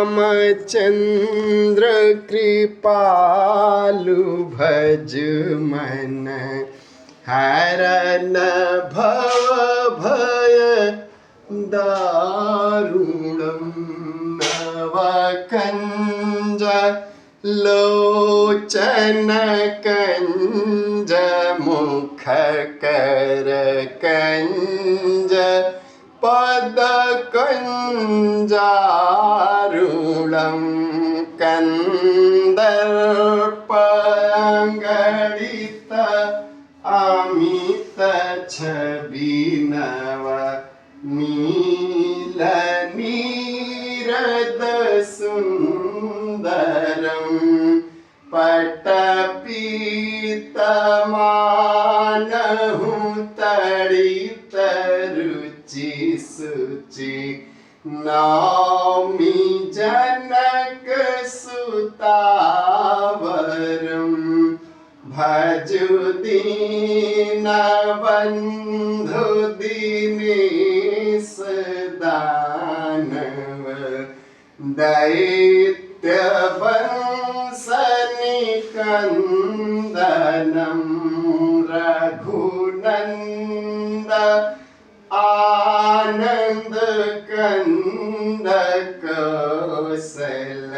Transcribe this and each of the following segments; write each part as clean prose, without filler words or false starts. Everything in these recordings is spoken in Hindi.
रामचंद्र कृपालु भज मन, हरन भव भय दारुणम। नवकंज लोचन कंज मुख कर कंज पद कंजारुणम। कंदर्पांगलित अमित छवि नव, नील नीरद सुंदरम। पटपीतमानहु तड़ित रुचि सुचि, नौमि जनक सुतावरम। भजु दीनबंधु दीनेश दानव, दैत्य वंश निकंदनम। रघुनंद आनंद कंद कौशल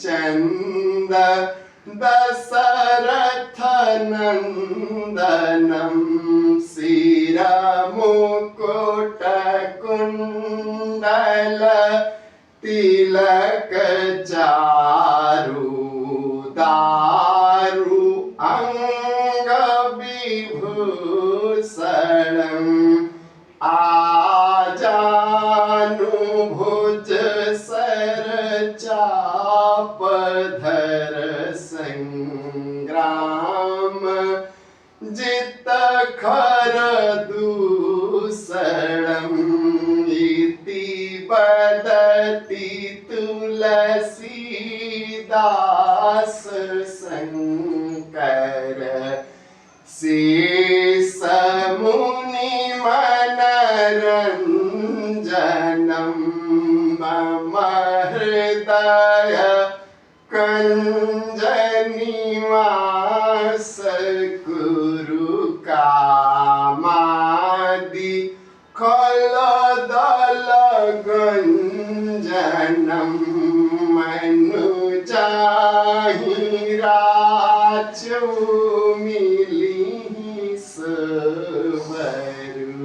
चंद, दशरथ नंदनम। शिरमुकुट कुंडल तिलक चारु, दारु अंग विभूषणम। आजानुभुज सर चाप धर संग्राम, जित खर दूषणम। इति बदति तुलसीदास शंकर, शेष मुनि मनरंजनम। मम हृदय कंज निवास कुरु कामादि, खलदल गंजनम। मनुजाहि राचु मिलिहि सबरु,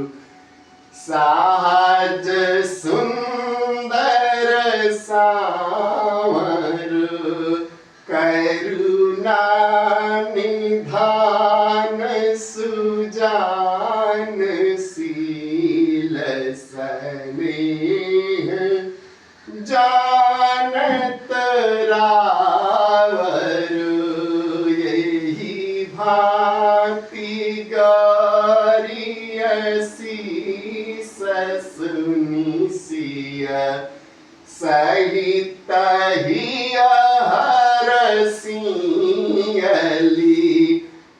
सहज सुंदर सांवर। करुणा निधान सुजान शील स्नेह, जानत रावर। यही भांति गौरीय शीस सुनि सिय, सहित हिय हरसियली।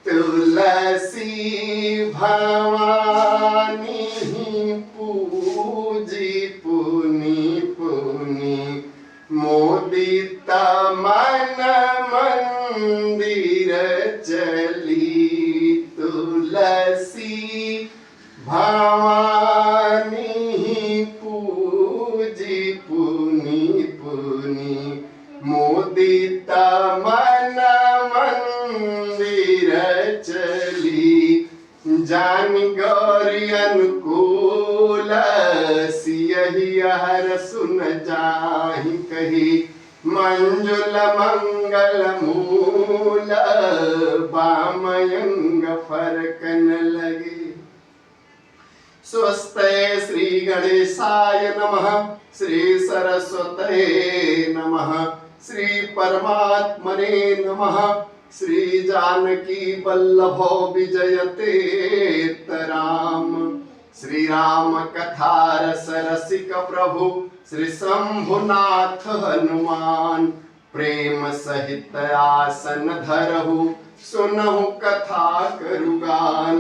तुलसी भवानी पूजी पुनि पुनि, मोदित मन मंदिर चली। तुलसी भवानी पूजी पुनि पुनि, मोदित मन मंदिर चली। जानि गौरी अनुकूल, सियहि हर सुन जाहि कही। मंजुल मंगल मूल, बामयंग फरकन लगे। स्वस्ते श्री गणेशाय नमः, श्री सरस्वते नमः, श्री परमात्मने नमः। श्री जानकी वल्लभो विजयते राम। श्री राम कथा रस रसिक प्रभु, श्री शंभुनाथ हनुमान। प्रेम सहित आसन धरहु, सुनहु कथा करुगान।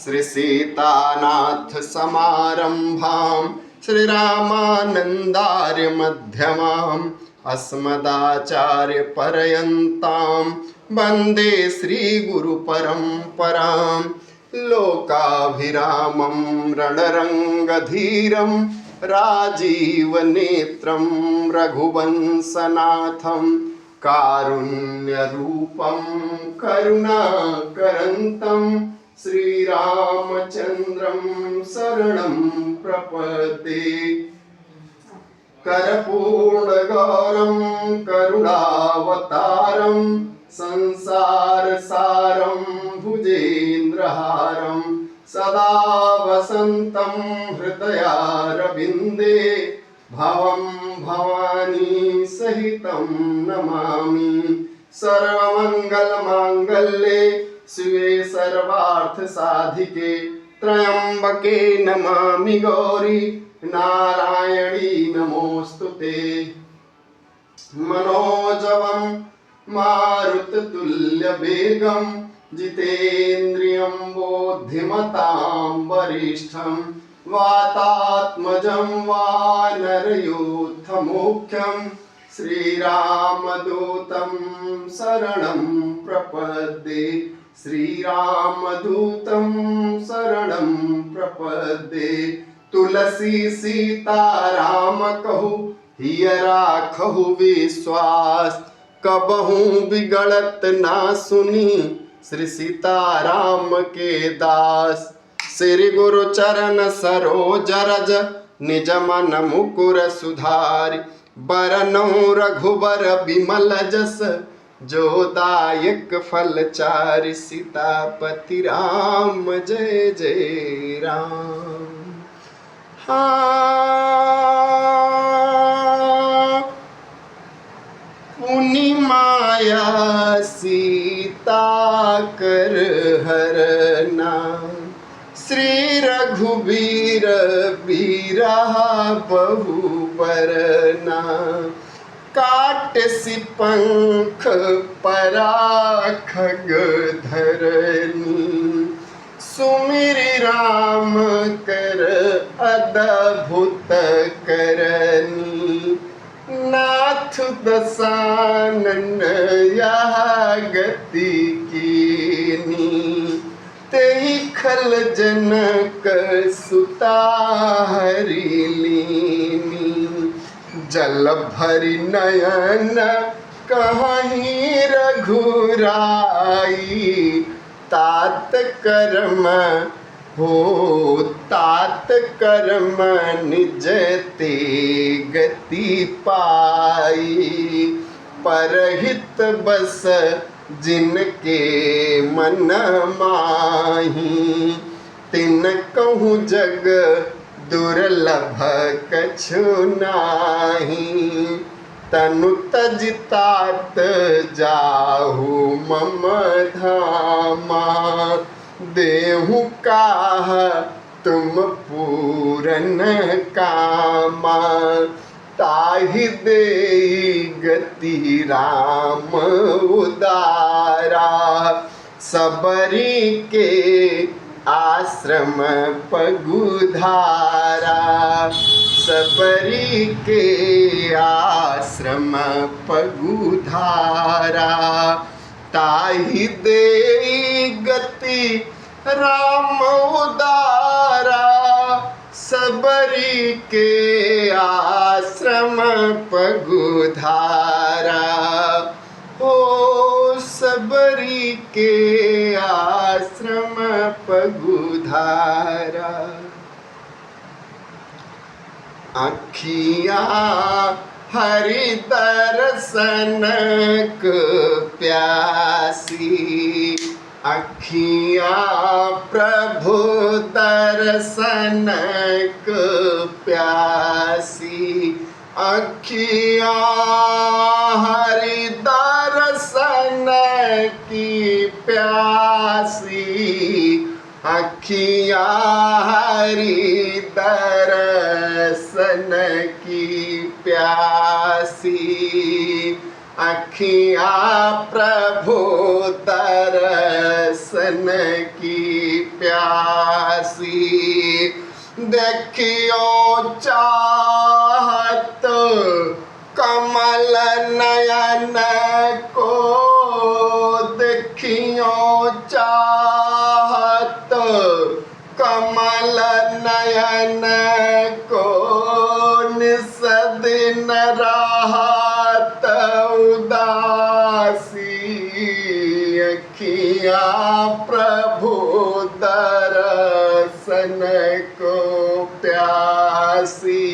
श्री सीतानाथ समारंभाम, श्रीरामानन्दार्य मध्यमाम् अस्मदाचार्यपर्यन्तां वन्दे श्रीगुरुपरम्परां लोकाभिरामं रणरङ्गधीरं राजीवनेत्रं रघुवंशनाथं कारुण्यरूपं करुणाकरन्तं श्रीरामचन्द्रं शरणं प्रपद्ये। कर्पूर्णगौरं करुणावतारं संसारसारं भुजेन्द्रहारं सदा वसन्तं हृदयारविन्दे भवं भवानी सहितं नमामि। सर्वमङ्गलमाङ्गल्ये शिवे सर्वार्थसाधिके त्र्यम्बके नमामि गौरी नारायणी नमोस्तुते। मनोजवं मारुततुल्यवेगं जितेन्द्रियं बुद्धिमतां वरिष्ठं वातात्मजं वानरयूथमुख्यं श्रीरामदूतं शरणं प्रपद्ये। श्रीरामदूतं शरणं प्रपद्ये। तुलसी सीता राम कहु हिय राखहु विश्वास कबहू बिगड़त ना सुनी श्री सीताराम के दास। श्री गुरु चरण सरोज रज निज मन मुकुर सुधारि बरनौ रघुबर बिमल जस जो दायक फल चारि। सीतापति राम जय जय राम। पुनि माया सीता कर हरना श्री रघुबीर बीरा बहु बरना। काट सी पंख पराग धरनी सुमिरि राम कर अद्भुत करनी। नाथ दसानन यह गति कीनी तेहि खल जनक सुता हरि लीनी। जल भरि नयन कहीं रघुराई तात कर्म हो तात कर्म निज ते गति पाई। परहित बस जिनके मन माही तिन कहूँ जग दुर्लभ कछु नाही। तनु तज तात जाहु मम धामा देहु काह तुम पूरन कामा। ताहि दे गति राम उदारा सबरी के आश्रम पगुधारा। सबरी के आश्रम पगुधारा ताहि दे गति राम उदारा। सबरी के आश्रम पगुधारा ओ सबरी के आश्रम पगुधारा। अखियाँ हरि दर्शन को प्यासी अखियाँ प्रभु दर्शन को प्यासी। अखियाँ हरि दर्शन की प्यासी। अखियाँ हरि दर्शन की प्यासी। अखियाँ प्रभु दर्शन की प्यासी। देखियो चाहत कमल नयन को, देखियो चाहत कमल नयन को, निस दिन राहत उदासी, अखियाँ प्रभु दर्शन को प्यासी,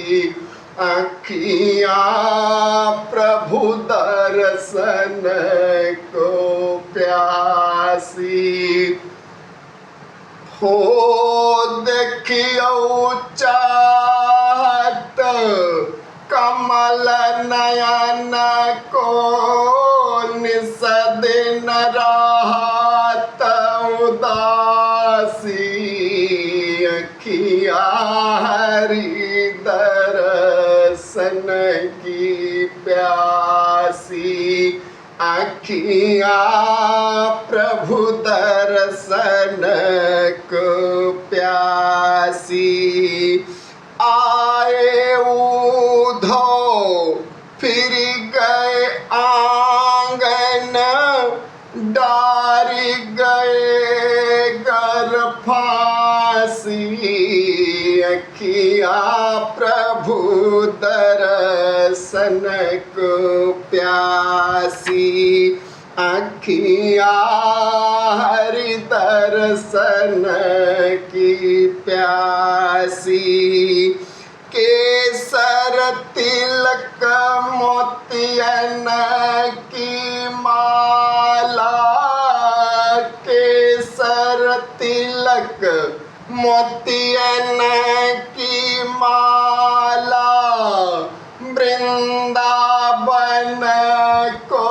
अखियाँ प्रभु दर्शन को प्यासी। हो देखियो चाहत कमल नयन को, निस दिन राहत उदासी, अखियाँ हरि दर्शन की प्यासी, अखियाँ प्रभु दर्शन को प्यासी। आए उधो फिर गए आंगन, डारी गए घर फांसी, अखियाँ प्रभु दर्शन को प्यासी, अखियाँ हरि दर्शन की प्यासी। केसर तिलक मोतियन की माला, केसर तिलक मोतियन की माला, वृंदावन को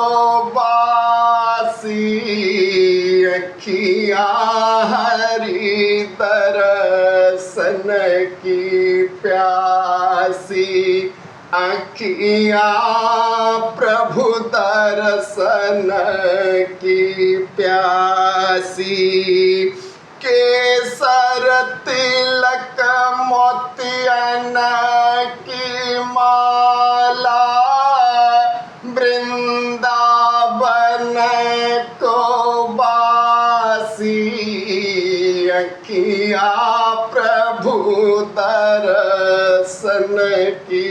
बासी, अखियाँ हरि दर्शन की प्यासी, अखियाँ प्रभु दर्शन की प्यासी। केसर तिलक मोतियन की माला, वृंदावन को बासी, अखियाँ प्रभु दर्शन की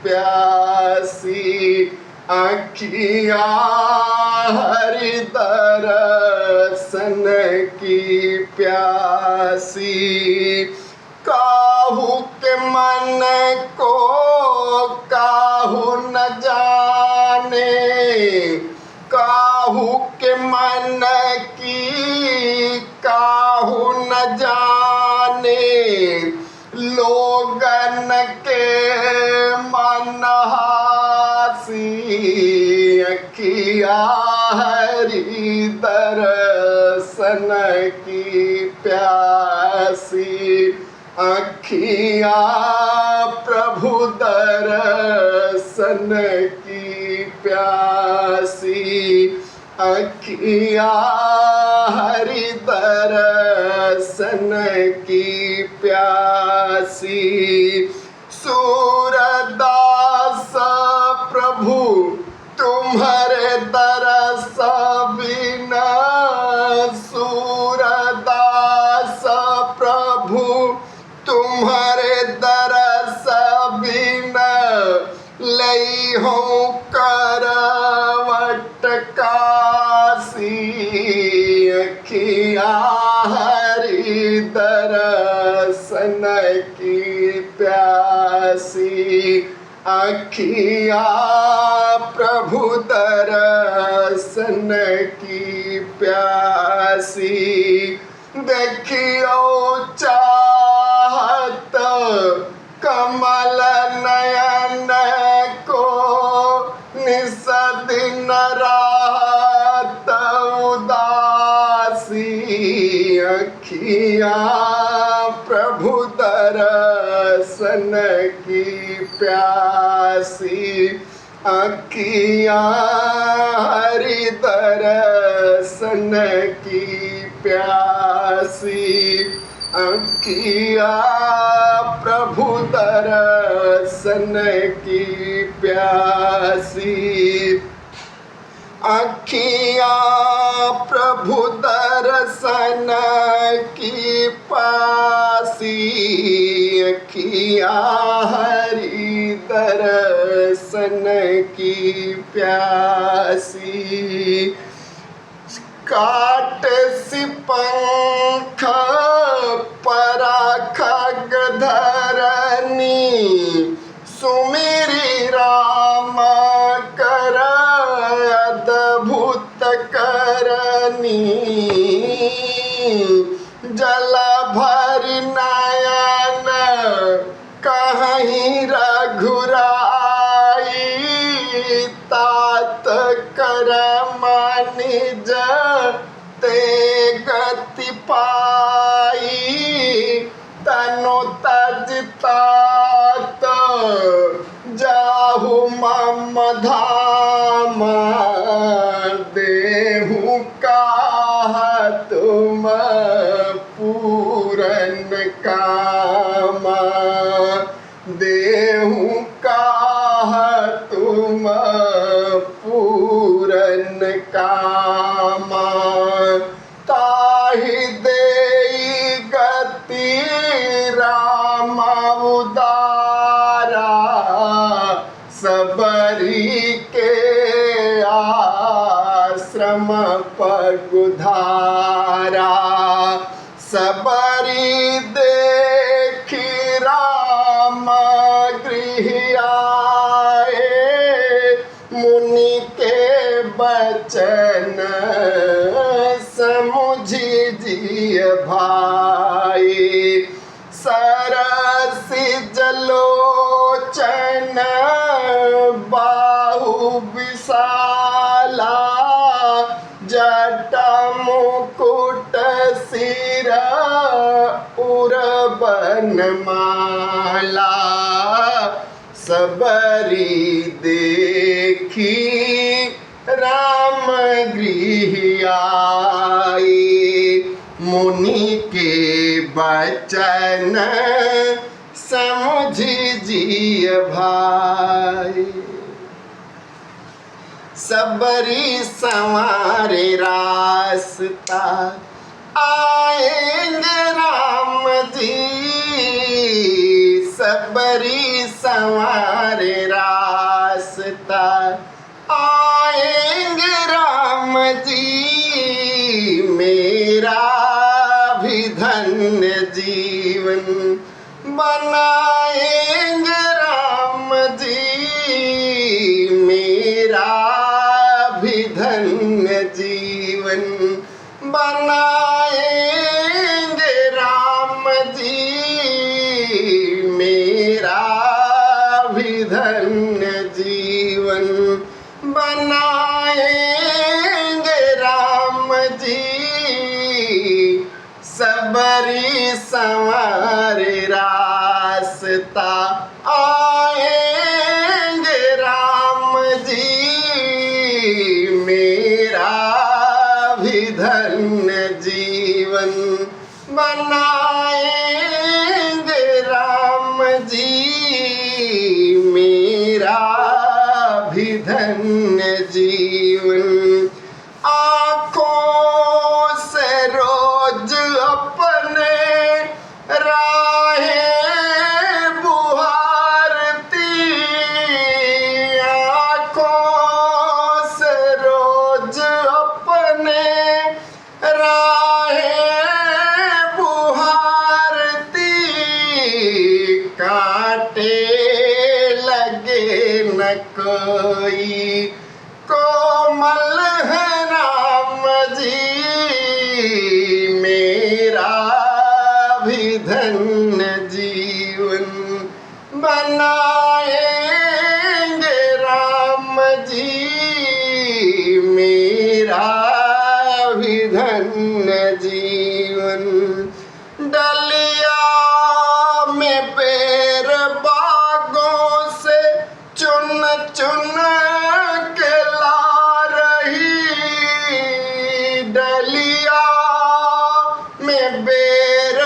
प्यासी, अखियाँ हरि दर्शन की प्यासी। काहू के मन को काहू न जाने, काहू के मन की काहू न जाने, लोगन के मन हासी, अखियाँ हरि दर्शन की प्यासी, अखियाँ प्रभु दर्शन की प्यासी, अखियाँ हरि दर्शन की प्यासी। सूरदास प्रभु तुम्हारे दरस बिना, सूरदास प्रभु तुम्हारे दरस बिना, लई हूँ करवट कासी, अखियाँ हरि दर्शन की प्यासी, अखियाँ प्रभु दर्शन की प्यासी। देखियो चाहत कमल नयन को, निस दिन रात उदासी, अखियाँ प्रभु दर्शन की प्यासी, अखियाँ हरि दर्शन की प्यासी। अखिया प्रभु दर्शन की प्यासी, अखिया प्रभु दर्शन की पासी, अखिया हरि दर्शन की प्यासी। काट सी पंख पराख धरनी, सुमिरी राम कर अद्भुत करनी, जल भर नयन कहीं रघुराई, तात करम निज ते गति पाई, तनु तज तात जाहु मम धाम, देहु का तुम पूरन कामा, देहु का तुम पूरन कामा, ताहि देई गति राम उदारा, सबरी के आश्रम पगुधारा, सबरी देखी राम गृह आए, मुनि के बचन समुझी जिय भाई, सरसी जलोचन बाहु विशाला, जटा मुकुट सिर उरबन माला, सबरी देखी राम गृह आई, मुनि के बचन समझी जिय भाई, सबरी संवारे रास्ता आएंगे राम जी, सबरी संवारे रास्ता आएंगे राम जी, मेरा भी धन्य जीवन बनाएंगे राम जी, मेरा भी धन्य जीवन बनाएंगे राम जी, मेरा भी धन्य जीवन बनाएंगे राम जी, सबरी संवारे रास्ता आएंगे राम जी, मेरा भी धन्य जीवन बनाएंगे राम जी, मेरा भी धन्य जीवन। आँखों से रोज अपने राहें बुहारती, आँखों से रोज अपने राहें बुहारती, कांटे लगे न कोई कोमल है राम जी, मेरा भी धन्य जीवन बनाएंगे राम जी, मेरा भी धन्य जीवन। डलिया में पेड़ बागों से चुन चुन के ला रही, डलिया में बेर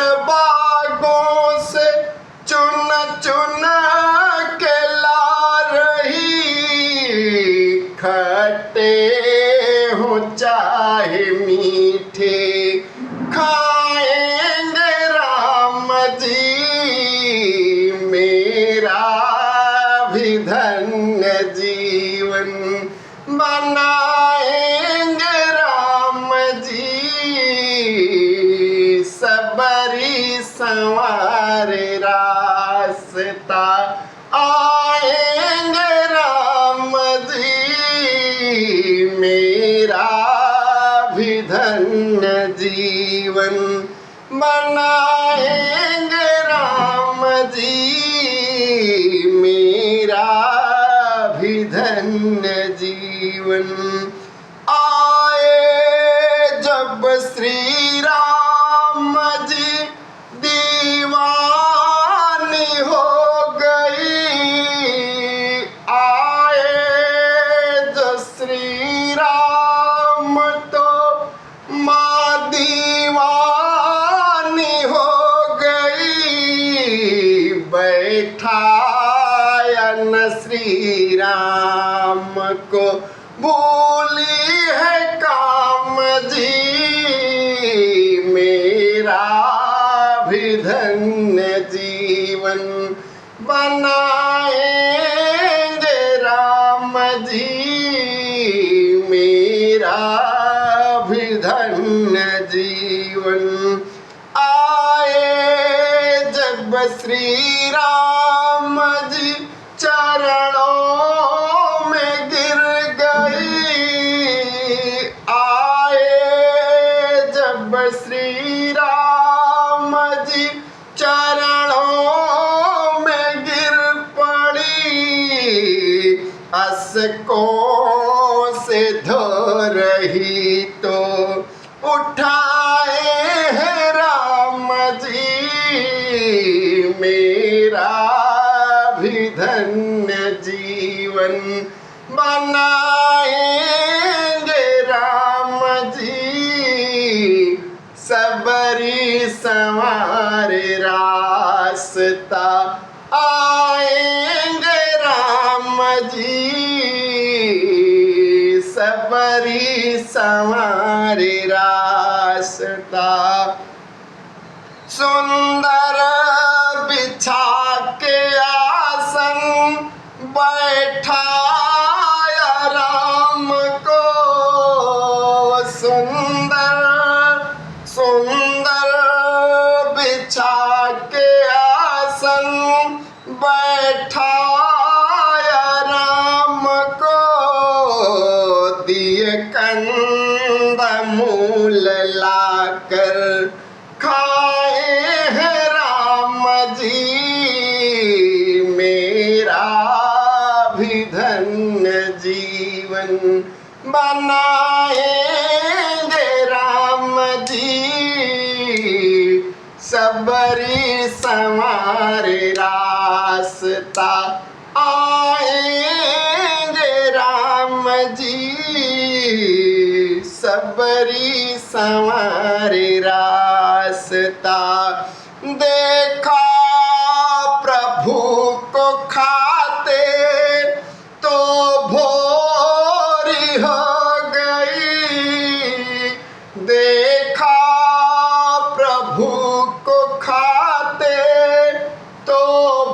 खट्टे हो चाहे मीठे, खाएंगे राम जी मेरा भी धन्य जीवन बनाएंगे राम जी, सबरी संवारे रास्ता आएंगे राम जी मेरा भी धन्य जीवन बनाएंगे राम जी मेरा भी धन्य जीवन। आए जब श्री राम जी दीवानी हो गई, आए जो श्री राम तो माँ दीवानी हो गई, बैठायन श्री राम को भूली है काम जी मेरा भी धन्य जीवन बनाएंगे राम जी मेरा भी धन्य जीवन। आए जब श्री राम जी चरणों में गिर गई, आए जब श्री राम जी चरणों में गिर पड़ी, अश्कों से धो रही तो उठाए हैं राम जी मेरा भी धन्य जीवन बनाएंगे राम जी, सबरी संवारे रास्ता आएंगे राम जी, सबरी संवारे रास्ता। सुंदर बिछा के आसन बैठाया राम को, सुंदर सुंदर बिछा के आसन बैठाया राम को, दिए कंदमूल लाकर खाए हैं राम जी मेरा भी धन्य जीवन बनाएंगे राम जी, सबरी संवारे रास्ता आएंगे राम जी, सबरी संवारे रास्ता। देखा प्रभु को खाते तो भोरी हो गई, देखा प्रभु को खाते तो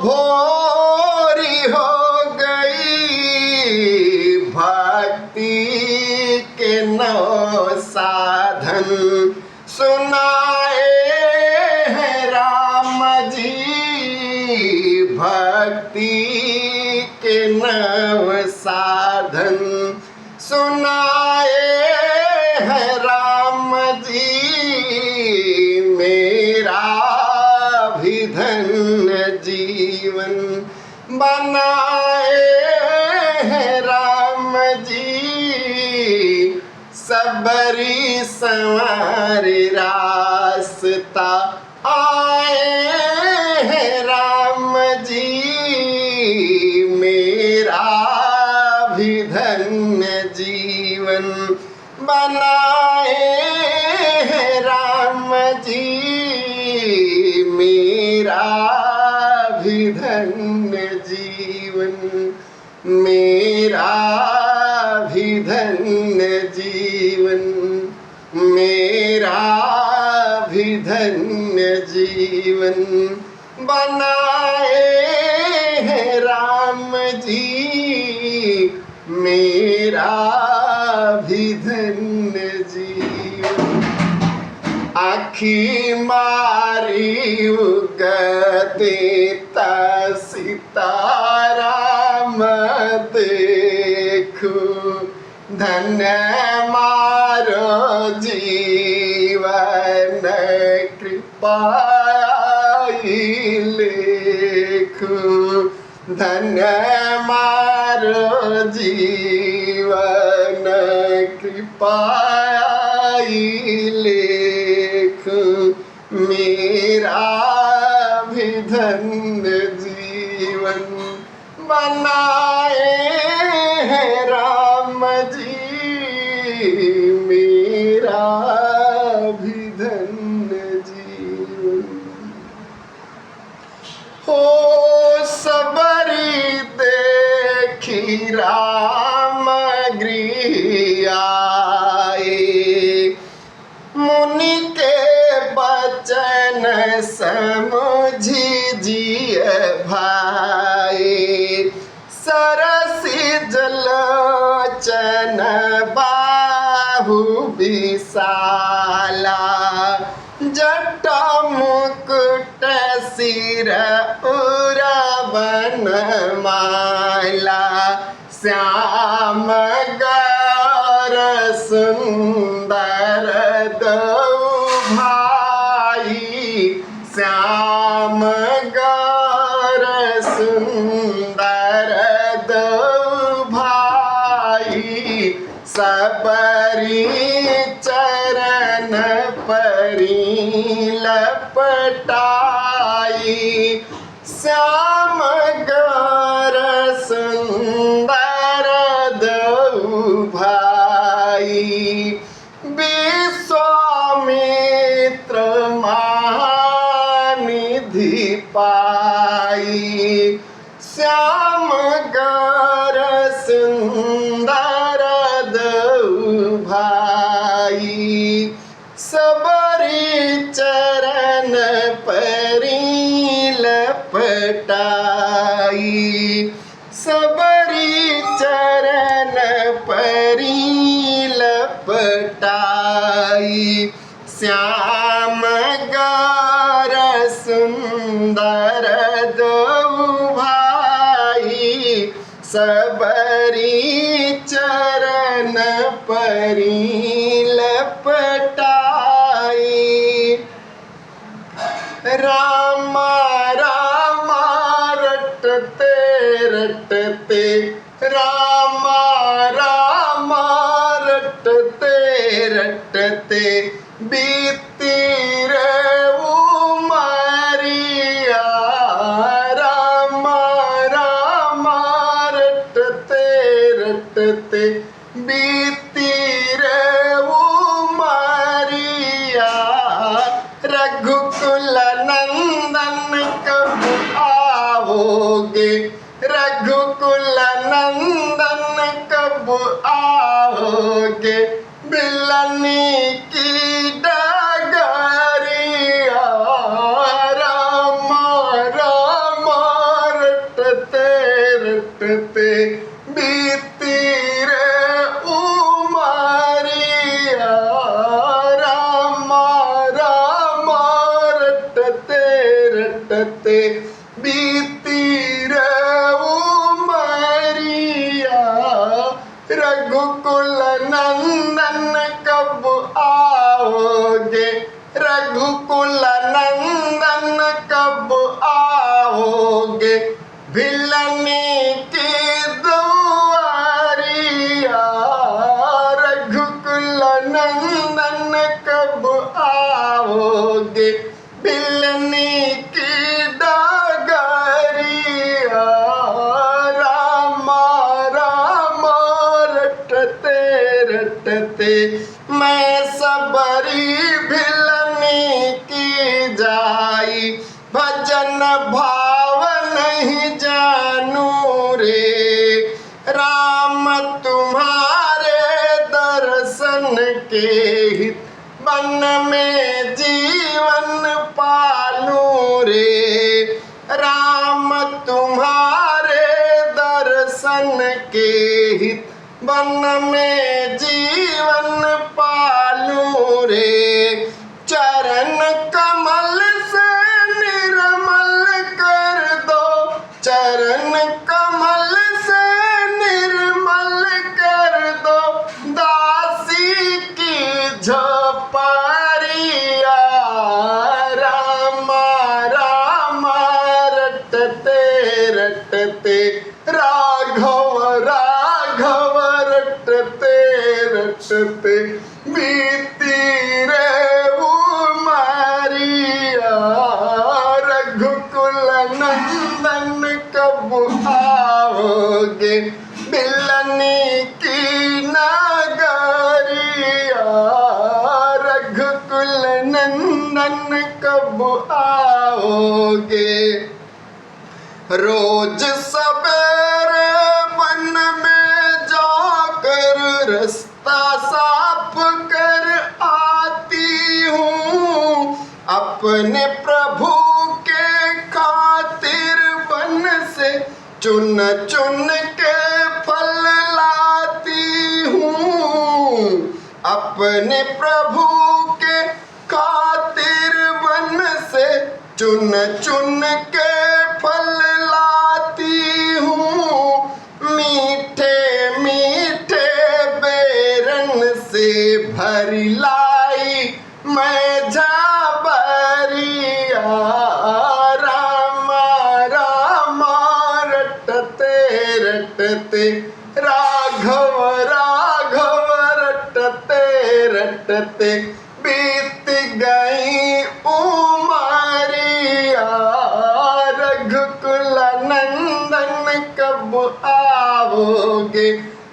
भोरी हो गई, भक्ति के नौ साधन सुनाए हैं राम जी, भक्ति के नव साधन सुनाए हैं राम जी मेरा भी धन्य जीवन बनाए हैं राम जी, सबरी संवारे रास्ता आए हैं राम जी मेरा भी धन्य जीवन बनाए हैं राम जी मेरा भी धन्य जीवन मेरा धन्य जीवन बनाए हैं राम जी, मेरा भी धन्य जीवन। आखी मारी उगते सीताराम देखू, धन्य मारो जीवन कृपाई लेखू, धन्य मारो जीवन कृपाई लेखू, मेरा भी धन्य जीवन बनाए हैं राम जी, मेरा भी धन्य जीवन। हो सबरी देखी राम गृह आए, मुनि के बचन समझी जिय भाई, सरसी जलोचन बाहु विशाला, जटा मुकुट सिर उरवन माला, श्याम गौर सुंदर दो भाई, श्याम गौर सुंदर दो भाई, सबरी चरण परी लपटाई, श्याम गौर सुंदर दो भाई, विश्वामित्र महानिधि पाई, श्याम गौर सुंदर दो भाई, सबरी चरण परी लपटाई, सबरी चरण परी लपटाई, श्याम गौर सुंदर दो भाई, सबरी चरण परी लपटाई। रामा रामा रटते रटते, रामा रामा रटते रटते, बीती रे उमरिया, रामा रामा रटते रटते, बीती रे उमरिया, रघुकुल नंदन कब आओगे, रघुकुल नंदन कब आओगे, बिलनी की डगरिया, रामा रामा रटते रटते, बीती रे उमरिया, रामा रामा रटते रटते, बीती रे उमरिया, रघुकुल नंदन कब आओगे, रघुकुल नंदन कब आओगे, भिलनी की दुआरिया, रघुकुल नंदन कब आओगे, भिलनी की डगरिया, रामा रामा रटते रटते, मैं सबरी भिलनी की जाई, भजन भाव नहीं जानू रे, राम तुम्हारे दर्शन के हित वन में जीवन पालूं रे। राम तुम्हारे दर्शन के हित वन में जीवन पालूं रे। चरण कमल से निर्मल कर दो, चरण कमल से निर्मल कर दो, दासी की झोपड़िया। राम राम रटते रटते राघव राघव रटते रटते बीती रे उमरिया। रघुकुल नंदन कब आओगे, बिलनी की नगरिया। रघुकुल नंदन कब आओगे। रोज सवेरे वन में जाकर रास्ता साफ कर आती हूँ। अपने प्रभु के खातिर वन से चुन चुन के फल लाती हूँ। अपने प्रभु के खातिर वन से चुन चुन के फल लाती हूँ। मीठे मीठे बेरन से भरी लाई मैं झाबरिया। राम राम रटते रटते राघव राघव रटते रटते बीत गई उमरिया। रघुकुल नंदन कब आओगे,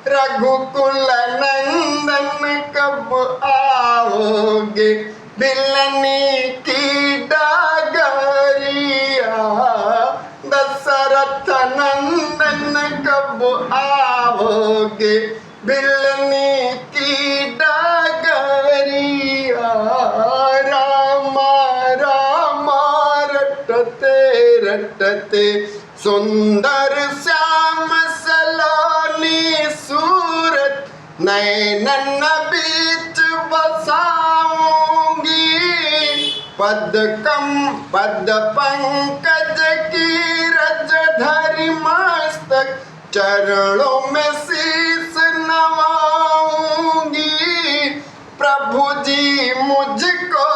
रघुकुल नंदन कब आओगे, बिलनी की डगरिया। दशरथ नंदन कब आओगे, बिलनी की डगरिया। राम राम रटते रटते सुंदर श्याम सलोनी सूरत नैनन बीच बसाऊंगी। पद पंकज की रज धरि मस्तक चरणों में शीस नवाऊंगी। प्रभु जी मुझको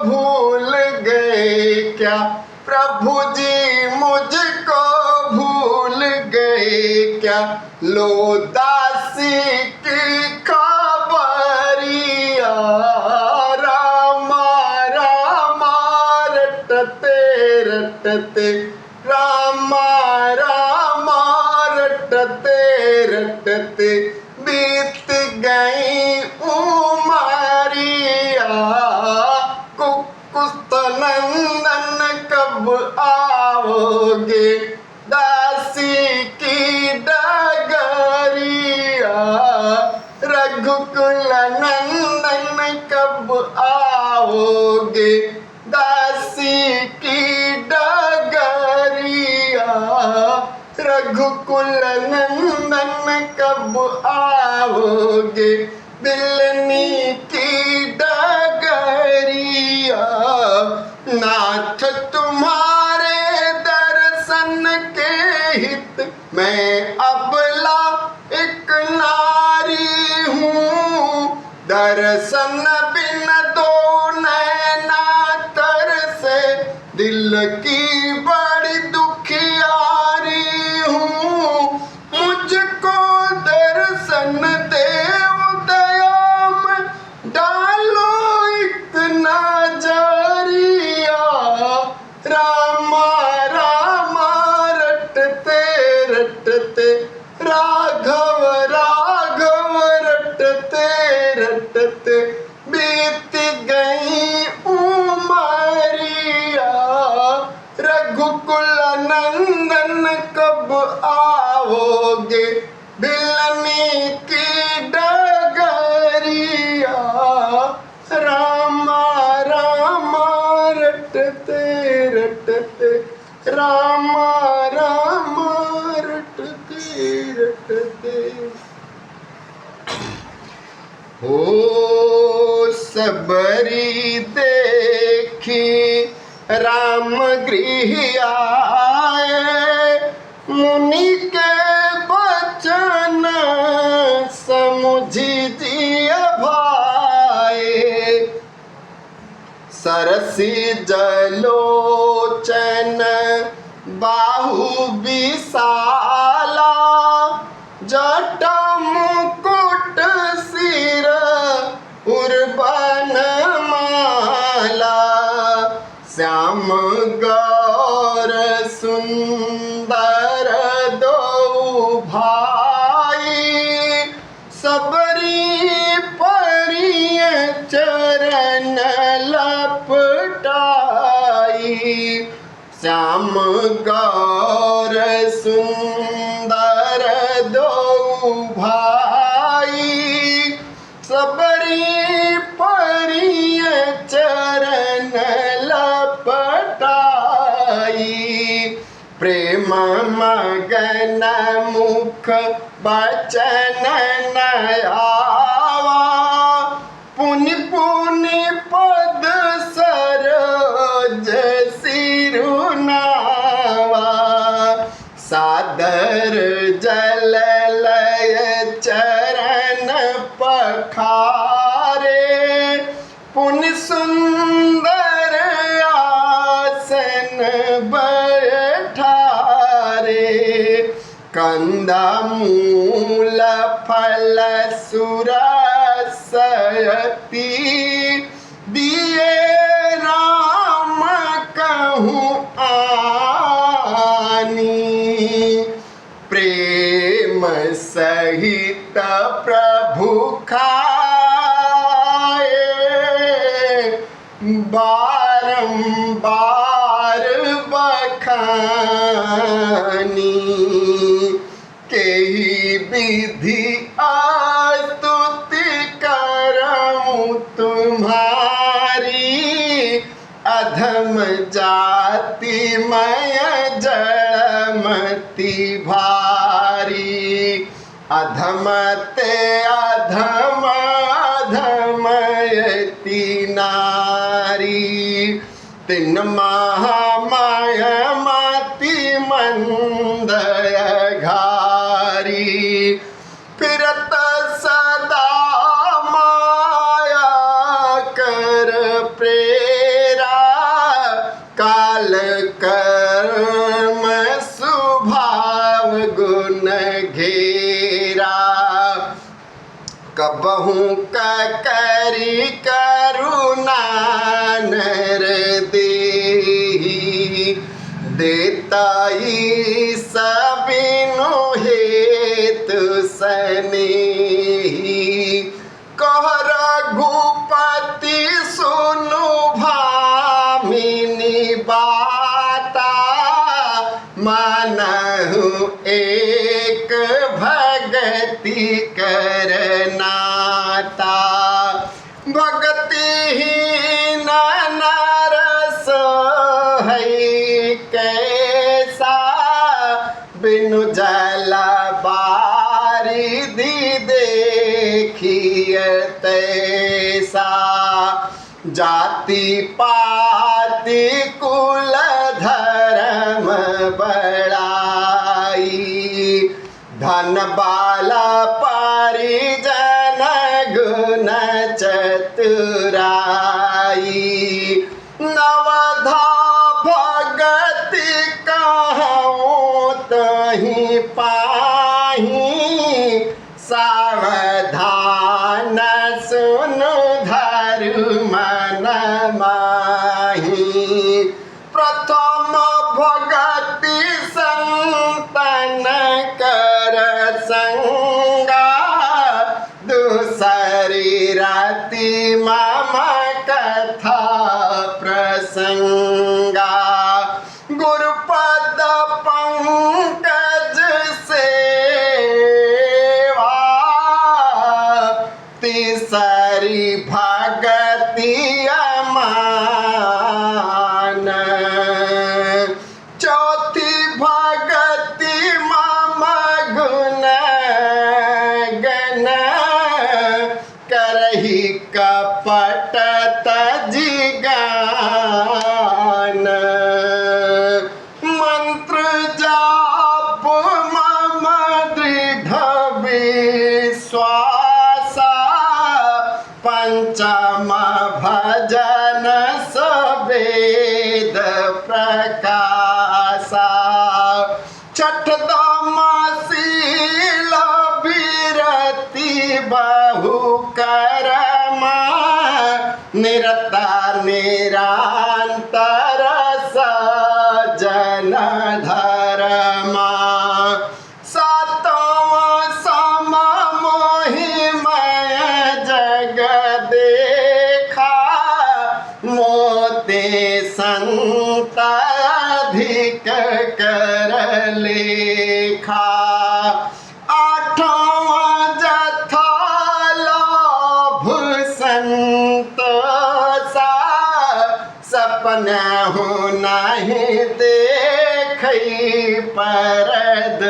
भूल गए क्या, प्रभु जी मुझको भूल गए क्या, लो दासी की खबरिया। राम राम रटते रटते राम राम रटते रटते बीत गई उमरिया। कुकुस्त नंदन कब आओगे, दासी की डगरिया। रघुकुल नंदन कब आओगे, दासी की डगरिया। रघुकुल नंदन कब आओगे, बिलनी की डगरिया। नाथ तुम्हारे दर्शन के हित मैं अबला एक नारी हूँ। दर्शन बिन दो नैना तरसे, दिल की बड़ी दुखियारी हूँ। मुझको दर्शन देव दया में डालो एक नजरिया। राम राम रटते रटते राघव राघव रटते रटते बीत हो सबरी देखी राम गृह आए, मुनि के बचन समुझी जिय भाए। सरसी जलोचन बाहु विशाला, जटा मुकुट सिर उर्बन माला। श्याम गौर सुंदर दो भाई, सबरी परिय चरण लपटाई। श्याम गौर सुंदर दो भाई, सबरी परिय चरण लपटाई। प्रेम मगन मुख बचन न आवा, पुनि पुनि पद सरोज सिरुनावा। सादर जल लय चरण पखारे, पुनि सुंदर आसन बैठारे। कंदा मूल फल सुरसयति, दिए राम कहूँ आनी। प्रेम सहित प्रभु खाए, बारंबार बखानी। केहि विधि स्तुति करऊं तुम्हारी, अधम जाति मय जड़मति भारी। अधम ते अधम अधमयति नारी, तिन महामाय मति मंदय घारी। फिरत सदा माया कर प्रेरा, काल कर्म स्वभाव गुण घेरा। कबहू करी करुणा नर देहि, देताई सबिनु हेतु सनेही। कह रघुपति सुनु भामिनी बाता, मानहु एक भगति करनाता। भगतिहीन नर सोहै कैसा, बिनु जल बारिधि देखिय तैसा। जाति पाति कुल धर्म बड़ाई, धन बाला परिजन गुण चतुराई। नवधा भगति कहूँ तहि पाही, सावधान सुनु धरु मन माही। प्रथम भगति संतन कर संगा, दूसरी राति मम कथा प्रसंगा। गुरुपद पंकज सेवा, तीसरी भगति अमान। चौथी भगति मम गुण गण कर कही कपट तजिगान मंत्र जाप मम दृढ़ विश्वासा पंचम भजन सवेद प्रकाशा छठदम शील विरति बहु कर्मा निरता निरंतर सजन धर्मा सातव सम मोहिमय जग देखा मोते संत अधिक कर लेखा आठव जथा लाभ संतोषा सपना हो नहीं देखई परदोषा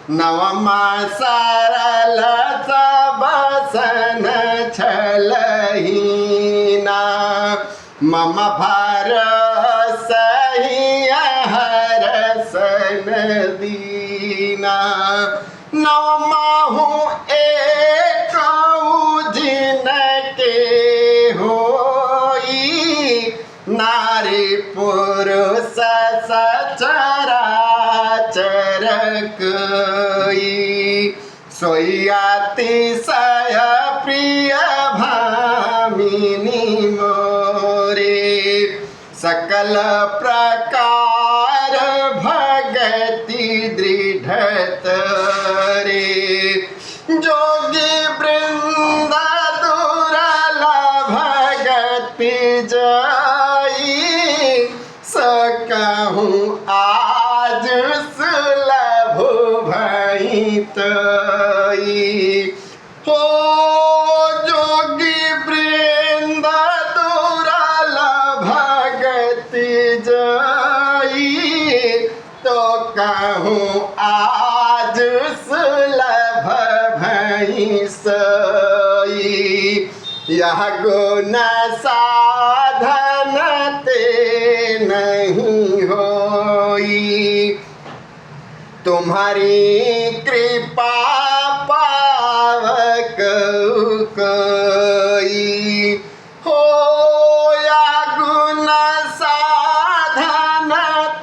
नवमा सरल सबसन छलहीना मम भरस हरसन दीना नवमाहु एक जिनके होई नारी पुरुष सचराचर कोई सोयातिशय प्रिय भामिनी मोरे सकल प्रकार भगति दृढ़ रे जोगी वृंद दुर्लभ भगति जाई सकहूँ आज सुलभ भई हो जोगी वृंद दुर्लभ भगति जाई तो कहूँ आज सुलभ भई सोई यह गुण साधन ते नहीं होई तुम्हारी कृपा पावक कोई हो या गुण साधन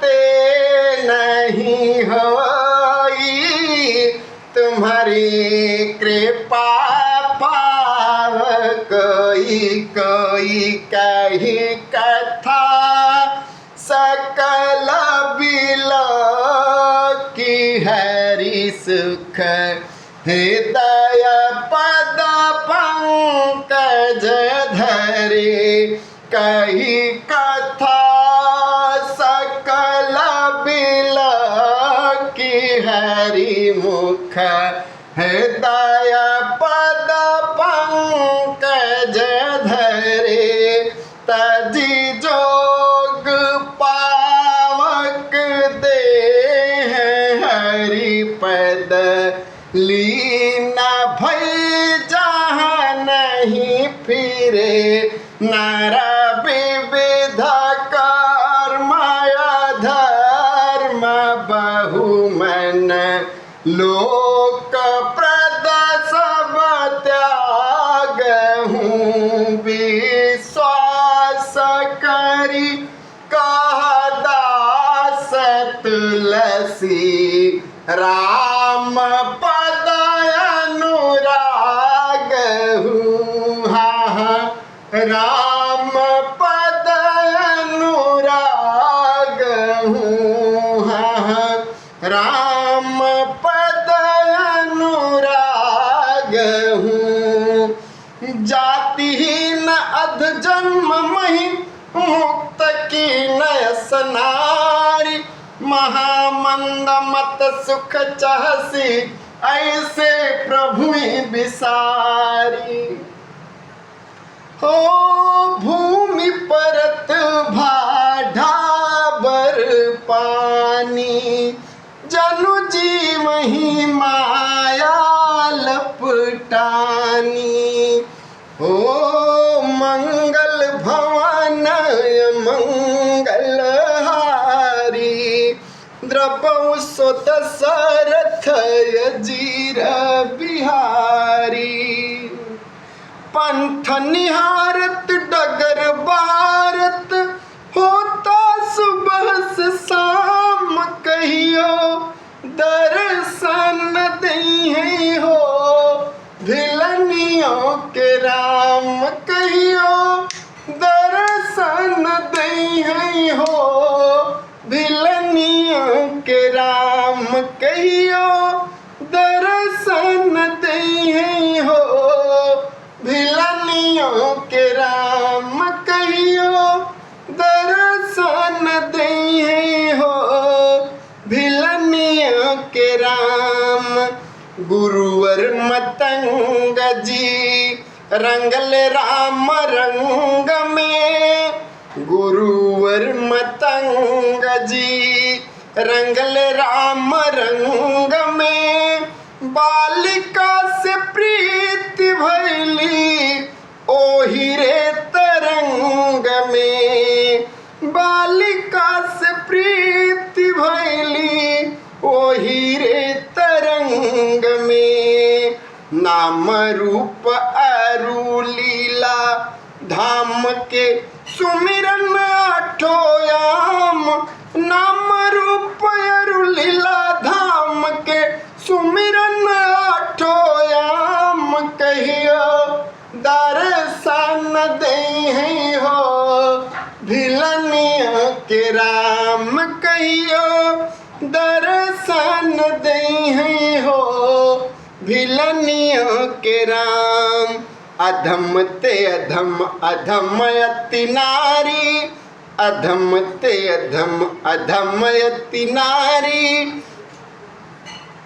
ते नहीं होई तुम्हारी कृपा पावक कोई कही कथा सकल बिलो की हरि सुख हृदय पद पंकज धरे कही कथा सकल बिलो की हरि मुख हृदय पद पंकज धरे तजी जोग पावक दे हरि पद लीन भई जहाँ नहीं फिरे नर विविध कर्म धर्म बहुमन लोक प्रद सब त्याग हूँ विश्वास करी कह दास तुलसी राम पद अनुराग हूँ राम पद अनुराग हूँ राम पद अनुराग हूँ जातिहीन अध जन्म मही मुक्त की नयस नारी महामंद मत सुख चाहसी ऐसे प्रभु बिसारी हो भूमि परत भाढ़ाबर पानी जनु जीव ही माया लपट टानी। ओ मंगल भवनय मंगलहारी, द्रपौ सो दशरथ अजीर बिहारी। पंथ निहारत डगर भारत, होता सुबह से शाम कहियो दर्शन दई हो। भिलनियों के राम कहियो दर्शन दई हो। भिलनियों के राम कहियो दर्शन दई हो। भिलनियों के राम कहियो दर्शन दई हो। भिलनियों के राम। गुरुवर मतंग जी रंगल राम रंग में। गुरुवर मतंग जी रंगल राम रंग में। बालिका से प्रीति भैली ओहि रे तरंग में। बालिका से प्रीति भैली ओहि रे तरंग में। नाम रूप अरु लीला धाम के सुमिरन आठो याम। नाम रूप अरु लीला धाम के सुमिरन आठो याम कहियो दर्शन दई हो। भिलनियों के राम कहियो दर्शन दई हो। भिलनियों के राम। अधम ते अधम अधम अति नारी। अधम ते अधम अधम अति नारी।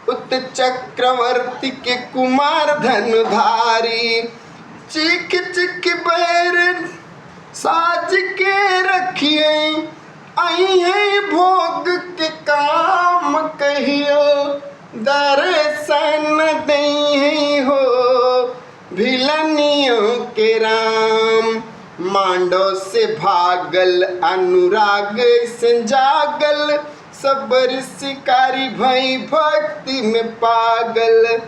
उत चक्रवर्ती के कुमार धनुधारी। चिक चिक बैर साज के रखिए आई है भोग के काम कहियो दर्शन दई हो। भिलनियों के राम। मांडो से भागल अनुराग से जागल। सबर शिकारी भई भक्ति में पागल।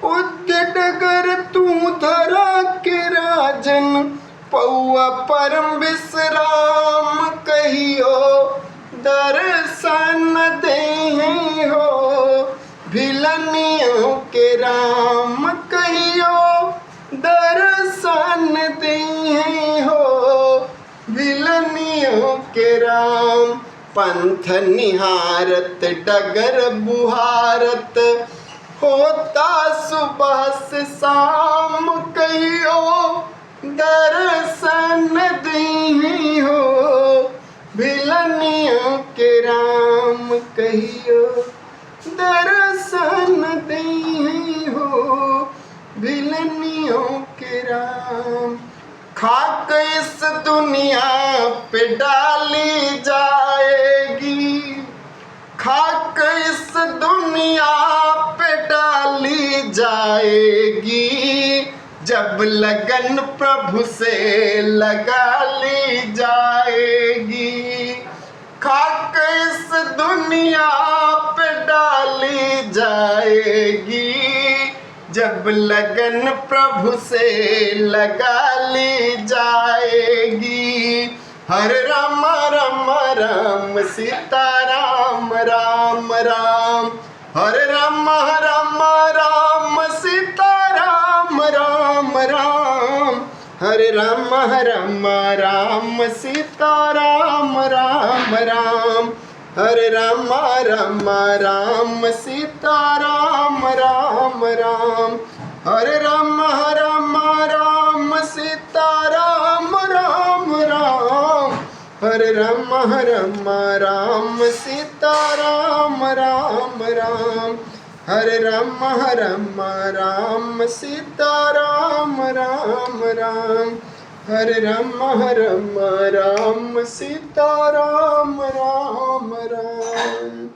उद्डगर तू धरा के राजन, पौआ परम विश्राम कहियो दर्शन दे हो। भिलनियों के राम कहियो दर्शन दे हो। भिलनियों के राम। पंथ निहारत डगर बुहारत, होता सुबह से शाम कहियो दर्शन दई हो। भिलनियों के राम कहियो दर्शन दई हो। भिलनियों के राम। खाक इस दुनिया पे डाली जाएगी। खाक इस दुनिया पे डाली जाएगी। जब लगन प्रभु से लगा ली जाएगी। खाक इस दुनिया पे डाली जाएगी। जब लगन प्रभु से लगा ली जाएगी। हरे राम राम राम सीता राम राम राम। हरे राम राम राम सीता राम राम राम। हरे राम राम राम सीता राम राम राम। हरे राम राम राम सीता राम राम राम। हरे राम राम राम सीता राम राम राम। हरे राम राम राम सीता राम राम राम। हरे राम राम राम सीता राम राम राम। हरे राम राम सीता राम राम राम।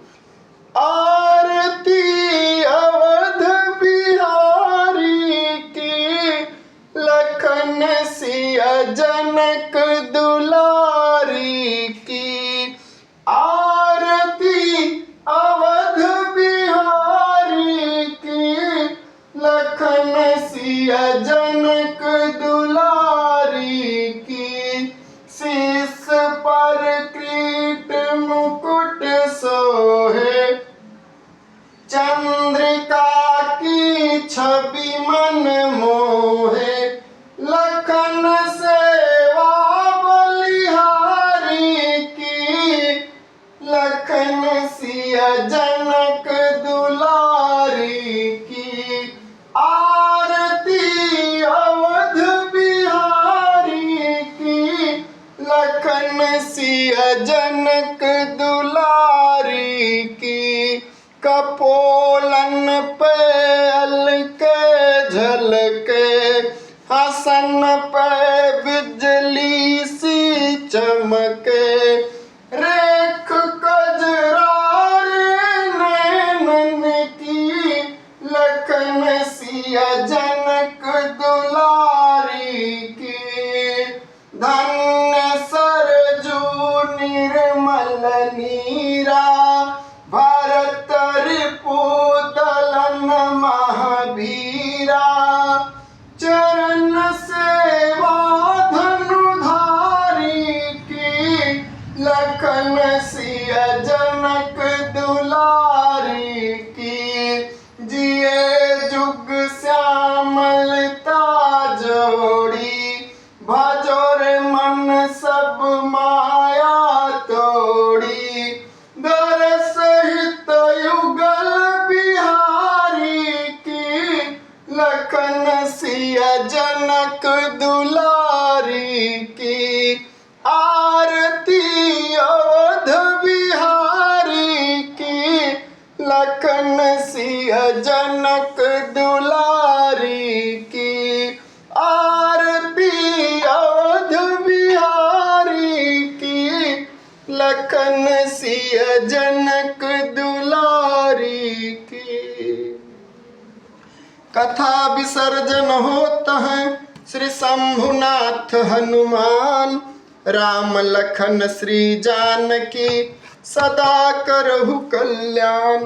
आरती अवध बिहारी लखन सिया जनक दुलारी की, शीस पर किरीट मुकुट सोहे, चंद्रिका की छवि मन मोहे, लखन सेवा बलिहारी की, लखन सिया जनक दुलारी की, आरती अवध बिहारी की, लखन सिया जनक दुलारी की, कपोलन पे अलके झलके, हसन पे बिजली सी चमके, रेख कजरार नैनन की, लखन सिया जनक दुलारी की, धन्य सरजू निर्मल नीरा, भरत रिपुदलन महावीरा, चरण सेवा धनुधारी की, लखन सिया जनक दुलारी की, जिए जुग श्यामलता जोड़ी, भजोर मन सब माया तोड़ी, दरस हित युगल बिहारी की, लखन सिया जनक दुलारी की, आरती अवध बिहारी की, लखन सिया जनक दुलारी की, आरती अवध बिहारी की, लखन सिया जनक दुलारी की। कथा विसर्जन होता है श्री शंभुनाथ हनुमान, राम लखन श्री जानकी सदा करहु कल्याण,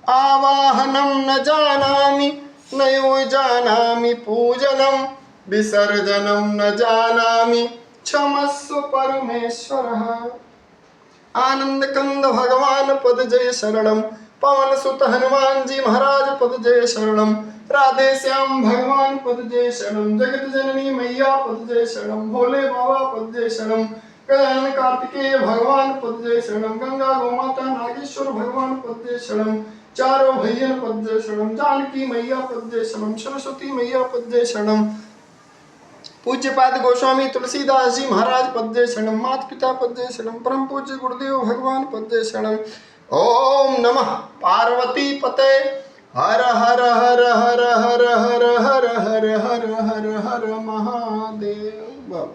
आवाहनम न जानामि नयो जानामि पूजनम, विसर्जनम न जानामि क्षमस्व परमेश्वरः। आनंद कंद भगवान पद जय शरणम, पवन सुत हनुमान जी महाराज पद जय शरणम, राधे श्याम भगवान पद जय शरणम, जगत जननी मैया पद जय शरणम, भोले बाबा पद जय शरणम, गजानन कार्तिकेय भगवान पद जय शरणम, गंगा गोमाता नागेश्वर भगवान पद जय शरणम, चारों भैयन पद जय शरणम, जानकी मैया पद जय शरणम, सरस्वती मैया पद जय शरणम, पूज्यपाद गोस्वामी तुलसीदास जी महाराज पद जय शरणम, माता पिता पद जय शरणम, परम पूज्य गुरुदेव भगवान पद जय शरणम। ओम नमः पार्वती पते, हर हर हर हर हर हर हर हर हर हर हर महादेव।